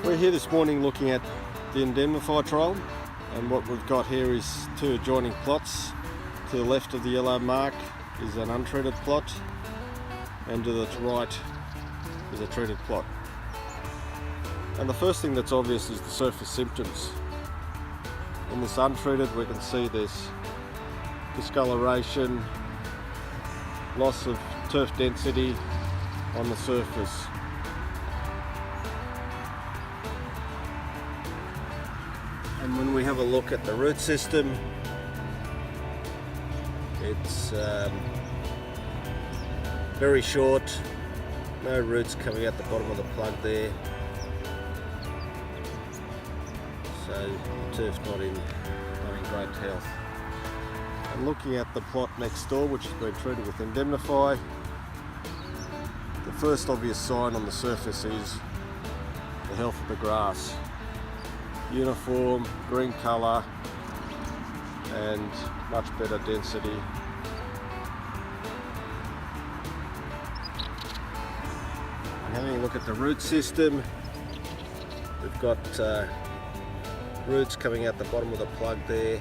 We're here this morning looking at the indemnify trial, and what we've got here is two adjoining plots. To the left of the yellow mark is an untreated plot, and to the right is a treated plot. And the first thing that's obvious is the surface symptoms. In this untreated, we can see there's discoloration, loss of turf density on the surface. And when we have a look at the root system, it's very short, no roots coming out the bottom of the plug there, so the turf's not in great health. And looking at the plot next door, which has been treated with indemnify, the first obvious sign on the surface is the health of the grass. Uniform, green colour and much better density. And having a look at the root system, we've got roots coming out the bottom of the plug there.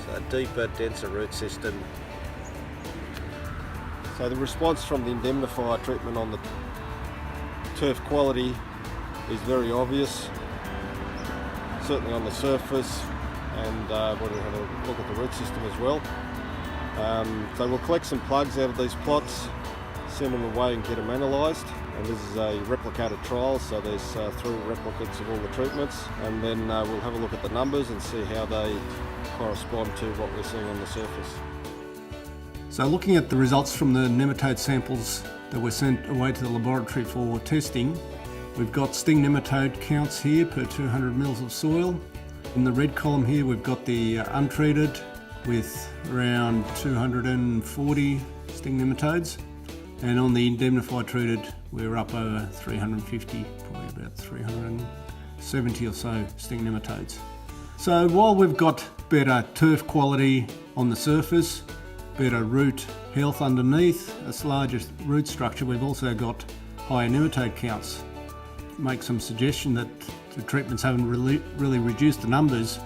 So a deeper, denser root system. So the response from the indemnify treatment on the turf quality is very obvious, certainly on the surface, and when we have a look at the root system as well. So we'll collect some plugs out of these plots, send them away and get them analysed. And this is a replicated trial, so there's 3 replicates of all the treatments, and then we'll have a look at the numbers and see how they correspond to what we're seeing on the surface. So looking at the results from the nematode samples that were sent away to the laboratory for testing, we've got sting nematode counts here per 200 mils of soil. In the red column here we've got the untreated with around 240 sting nematodes, and on the indemnify treated we're up over 350, probably about 370 or so sting nematodes. So while we've got better turf quality on the surface, better root health underneath, a larger root structure, we've also got higher nematode counts. Make some suggestion that the treatments haven't really reduced the numbers,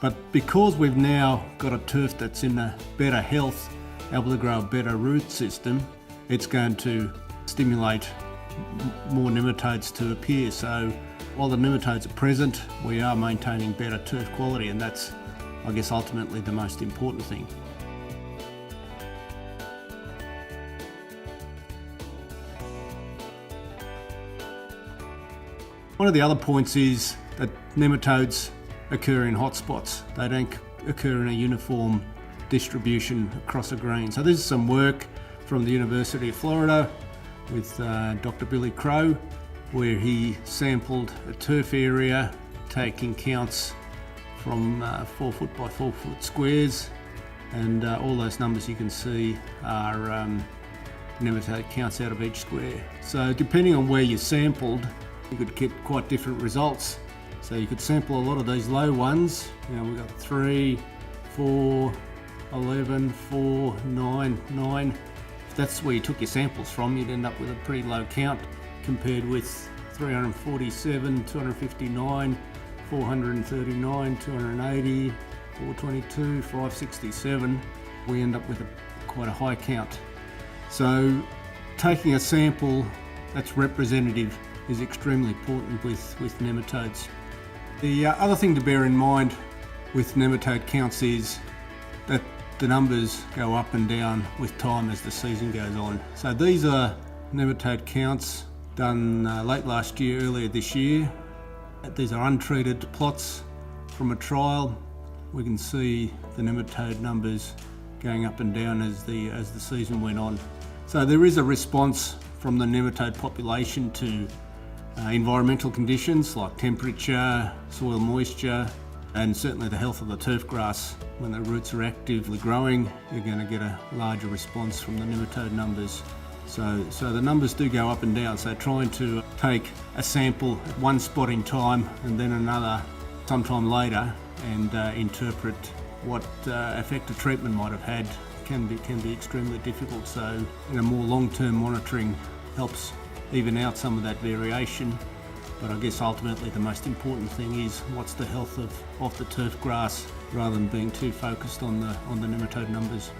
but because we've now got a turf that's in a better health, able to grow a better root system, it's going to stimulate more nematodes to appear. So while the nematodes are present, we are maintaining better turf quality, and that's, I guess, ultimately the most important thing. One of the other points is that nematodes occur in hotspots. They don't occur in a uniform distribution across a green. So this is some work from the University of Florida with Dr. Billy Crow, where he sampled a turf area, taking counts from 4 foot by 4 foot squares, and all those numbers you can see are nematode counts out of each square. So depending on where you sampled, you could get quite different results. So you could sample a lot of these low ones. You know, we've got 3, 4, 11, 4, 9, 9. If that's where you took your samples from, you'd end up with a pretty low count compared with 347, 259, 439, 280, 422, 567. We end up with quite a high count. So taking a sample that's representative is extremely important with nematodes. The other thing to bear in mind with nematode counts is that the numbers go up and down with time as the season goes on. So these are nematode counts done late last year, earlier this year. These are untreated plots from a trial. We can see the nematode numbers going up and down as the season went on. So there is a response from the nematode population to environmental conditions like temperature, soil moisture, and certainly the health of the turf grass. When the roots are actively growing, you're going to get a larger response from the nematode numbers. So the numbers do go up and down. So trying to take a sample at one spot in time and then another sometime later and interpret what effect a treatment might have had can be extremely difficult. So, more long-term monitoring helps even out some of that variation. But I guess ultimately the most important thing is what's the health of the turf grass, rather than being too focused on the nematode numbers.